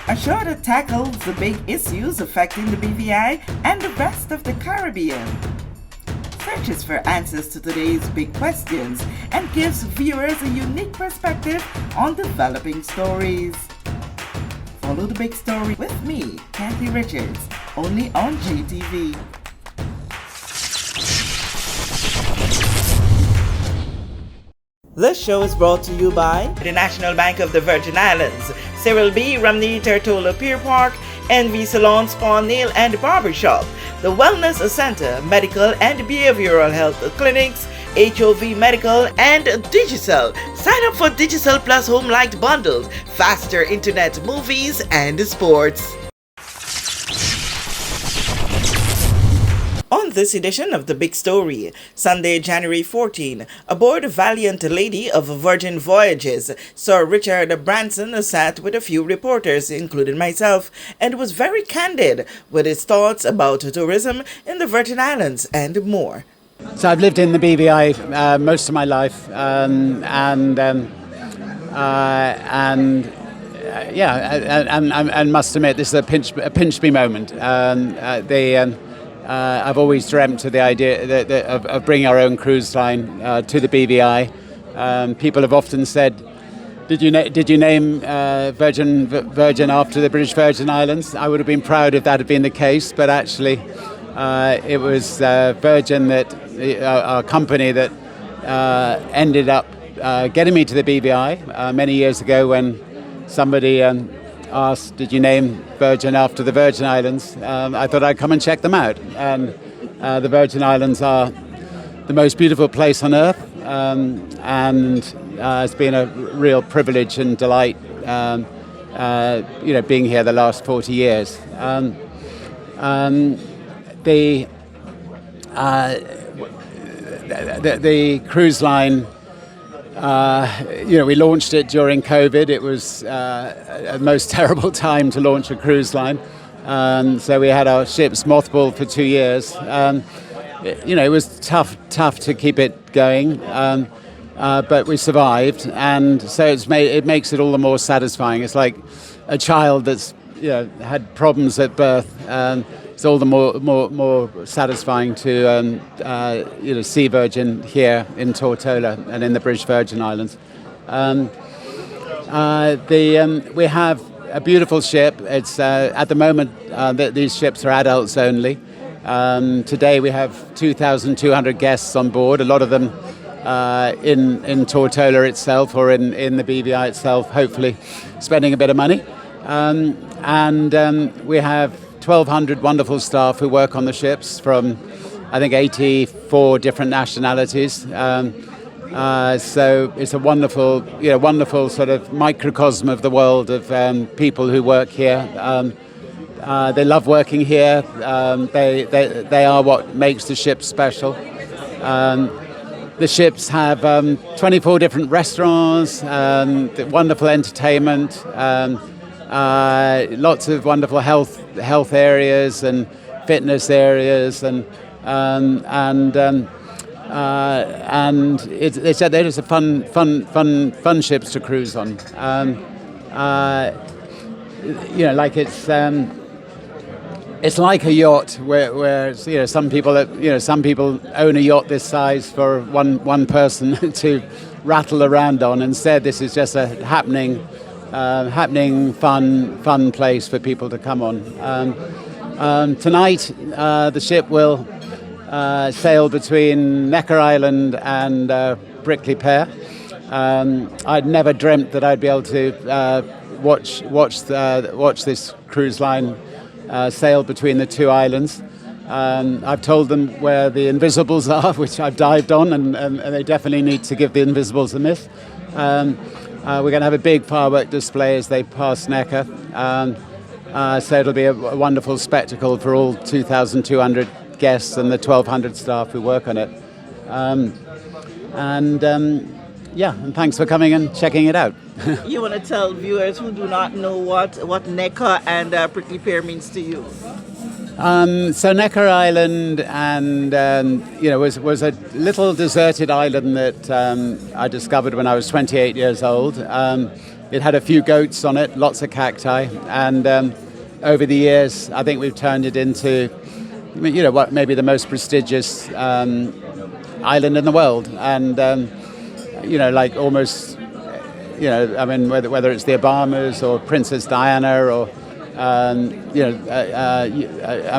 a show that tackles the big issues affecting the BVI and the rest of the Caribbean. Searches for answers to today's big questions and gives viewers a unique perspective on developing stories. Follow the big story with me, Kathy Richards, only on GTV. This show is brought to you by the National Bank of the Virgin Islands, Cyril B. Ramney Tertola Pier Park, NV Salon Spa Nail and Barbershop, the Wellness Center, Medical and Behavioral Health Clinics, HOV Medical, and Digicel. Sign up for Digicel Plus Home Light Bundles, faster internet, movies, and sports. On this edition of The Big Story, Sunday, January 14, aboard Valiant Lady of Virgin Voyages, Sir Richard Branson sat with a few reporters, including myself, and was very candid with his thoughts about tourism in the Virgin Islands and more. So I've lived in the BVI most of my life, and must admit this is a pinch me moment. I've always dreamt of the idea of bringing our own cruise line to the BVI. People have often said, "Did you name Virgin after the British Virgin Islands?" I would have been proud if that had been the case, but actually, it was Virgin, that our company, that ended up getting me to the BVI many years ago when somebody asked, "Did you name Virgin after the Virgin Islands?" I thought I'd come and check them out. And the Virgin Islands are the most beautiful place on earth, and it's been a real privilege and delight, being here the last 40 years. The cruise line, we launched it during COVID. It was a most terrible time to launch a cruise line. So we had our ships mothballed for 2 years. It was tough to keep it going, but we survived. And so it makes it all the more satisfying. It's like a child that's had problems at birth. It's all the more satisfying to see Virgin here in Tortola and in the British Virgin Islands. We have a beautiful ship. It's at the moment these ships are adults only. Today we have 2,200 guests on board. A lot of them in Tortola itself or in the BVI itself, hopefully spending a bit of money. We have 1,200 wonderful staff who work on the ships from, I think, 84 different nationalities. So it's a wonderful sort of microcosm of the world of people who work here. They love working here. They are what makes the ship special. The ships have 24 different restaurants, wonderful entertainment. Lots of wonderful health areas and fitness areas, and it's a fun ships to cruise on. It's like a yacht where some people own a yacht this size for one person to rattle around on. Instead, this is just a happening, fun place for people to come on. Tonight, the ship will sail between Necker Island and Brickley Pear. I'd never dreamt that I'd be able to watch this cruise line sail between the two islands. I've told them where the Invisibles are, which I've dived on, and they definitely need to give the Invisibles a miss. We're going to have a big firework display as they pass Necker. So it'll be a wonderful spectacle for all 2,200 guests and the 1,200 staff who work on it. And thanks for coming and checking it out. You want to tell viewers who do not know what Necker and Prickly Pear means to you? So Necker Island was a little deserted island that I discovered when I was 28 years old. it had a few goats on it, lots of cacti, and over the years, I think we've turned it into, what maybe the most prestigious island in the world, and like almost, I mean, whether it's the Obamas or Princess Diana or I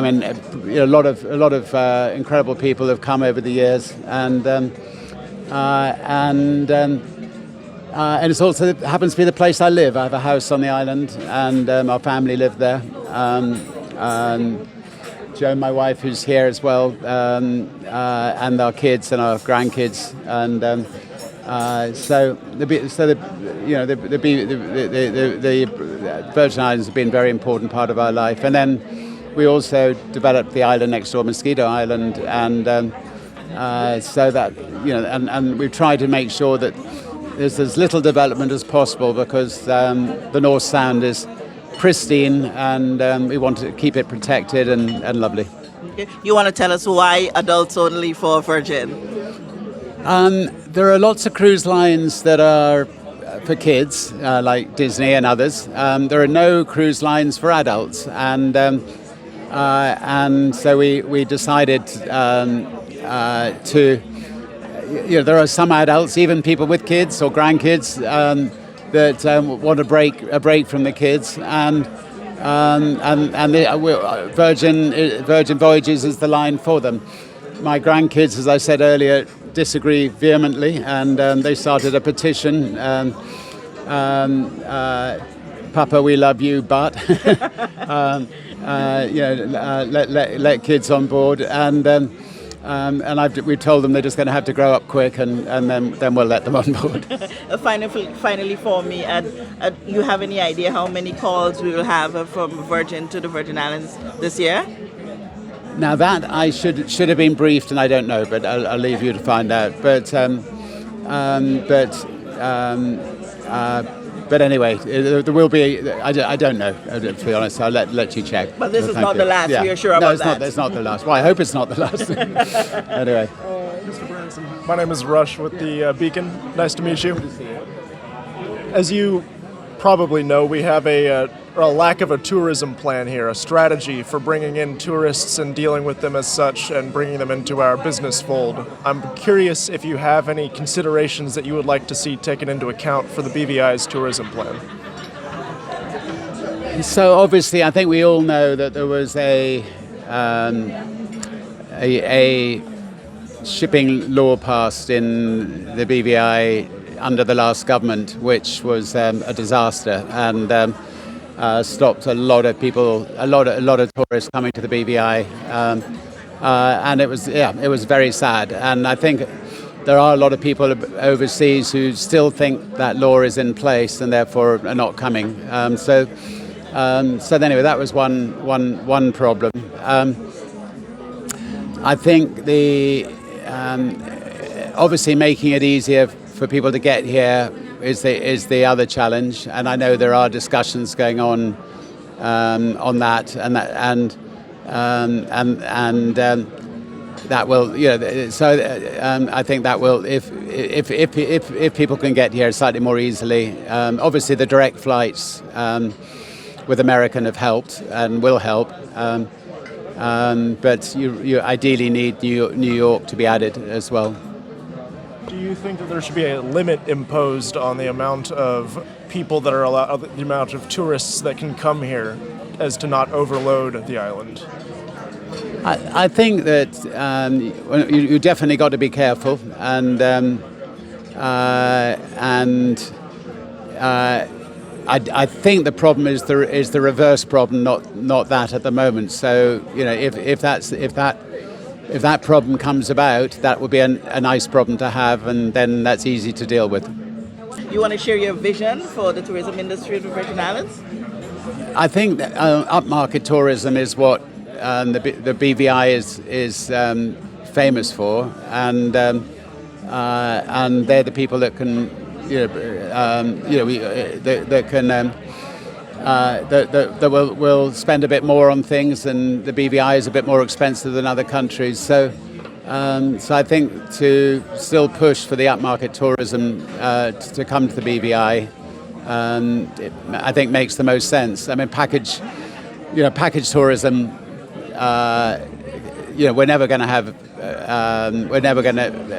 mean, a lot of incredible people have come over the years, and it's also happens to be the place I live. I have a house on the island, and our family live there. Joe, my wife, who's here as well, and our kids and our grandkids, and so the Virgin Islands have been a very important part of our life. And then we also developed the island next door, Mosquito Island, and so that and we've tried to make sure that there's as little development as possible, because the North Sound is pristine, and we want to keep it protected and lovely. Okay. You want to tell us why adults only for Virgin? There are lots of cruise lines that are for kids, like Disney and others. There are no cruise lines for adults, and so we decided to. There are some adults, even people with kids or grandkids, that want a break from the kids, and Virgin Voyages is the line for them. My grandkids, as I said earlier, disagree vehemently, and they started a petition. Papa, we love you, but let kids on board, and we've told them they're just going to have to grow up quick, and then we'll let them on board. Finally, for me, you have any idea how many calls we will have from Virgin to the Virgin Islands this year? Now that I should have been briefed, and I don't know, but I'll leave you to find out. But anyway, there will be. I don't know, to be honest. I'll let you check. But this is not the last. Yeah. We are sure about that. No, it's not the last. Well, I hope it's not the last. Anyway. Mr. Branson, my name is Rush with the Beacon. Nice to meet you. As you probably know, we have a lack of a tourism plan here, a strategy for bringing in tourists and dealing with them as such and bringing them into our business fold. I'm curious if you have any considerations that you would like to see taken into account for the BVI's tourism plan. So obviously, I think we all know that there was a shipping law passed in the BVI under the last government, which was a disaster, and stopped a lot of people, a lot of tourists coming to the BVI, and it was very sad. And I think there are a lot of people overseas who still think that law is in place and therefore are not coming. So anyway, that was one problem. I think obviously making it easier for people to get here is the other challenge, and I know there are discussions going on that, and that will, so I think that will, if people can get here slightly more easily. Obviously, the direct flights with American have helped and will help, but you ideally need New York to be added as well. Do you think that there should be a limit imposed on the amount of people that are allowed, the amount of tourists that can come here, as to not overload the island? I think that you definitely got to be careful, and I think the problem is the reverse problem, not that at the moment. So if that problem comes about, that would be a nice problem to have, and then that's easy to deal with. You want to share your vision for the tourism industry of the Virgin Islands? I think that upmarket tourism is what the BVI is famous for, and they're the people that can, that will spend a bit more on things, and the BVI is a bit more expensive than other countries. So I think to still push for the upmarket tourism to come to the BVI I think makes the most sense. I mean, package tourism. We're never going to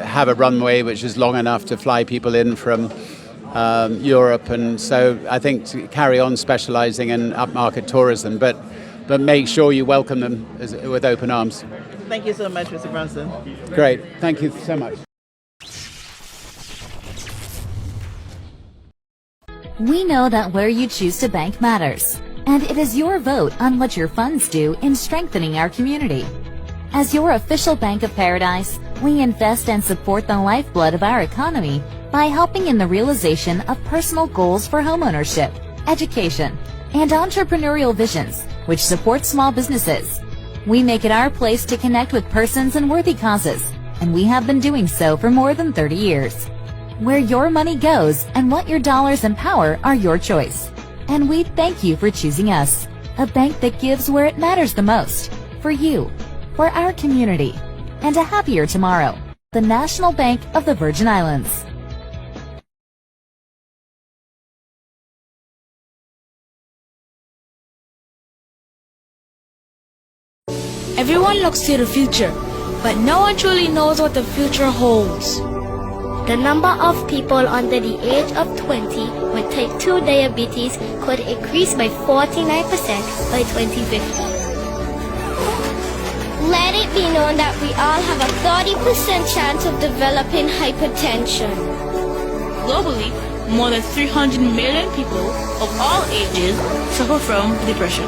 have a runway which is long enough to fly people in from Europe, and so I think to carry on specialising in upmarket tourism, but make sure you welcome them with open arms. Thank you so much, Mr. Branson. Great, thank you so much. We know that where you choose to bank matters, and it is your vote on what your funds do in strengthening our community. As your official Bank of Paradise, we invest and support the lifeblood of our economy by helping in the realization of personal goals for homeownership, education, and entrepreneurial visions, which support small businesses. We make it our place to connect with persons and worthy causes, and we have been doing so for more than 30 years. Where your money goes and what your dollars empower are your choice. And we thank you for choosing us, a bank that gives where it matters the most, for you, for our community, and a happier tomorrow. The National Bank of the Virgin Islands. Everyone looks to the future, but no one truly knows what the future holds. The number of people under the age of 20 with type 2 diabetes could increase by 49% by 2050. Let it be known that we all have a 30% chance of developing hypertension. Globally, more than 300 million people of all ages suffer from depression.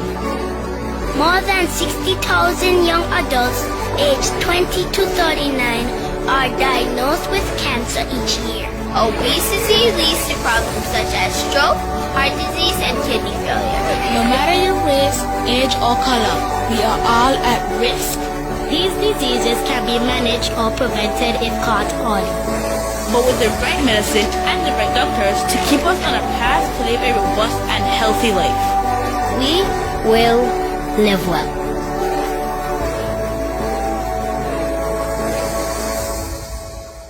More than 60,000 young adults aged 20 to 39 are diagnosed with cancer each year. Obesity leads to problems such as stroke, heart disease, and kidney failure. No matter your race, age, or color, we are all at risk. These diseases can be managed or prevented if caught early. But with the right medicine and the right doctors to keep us on a path to live a robust and healthy life, we will live well.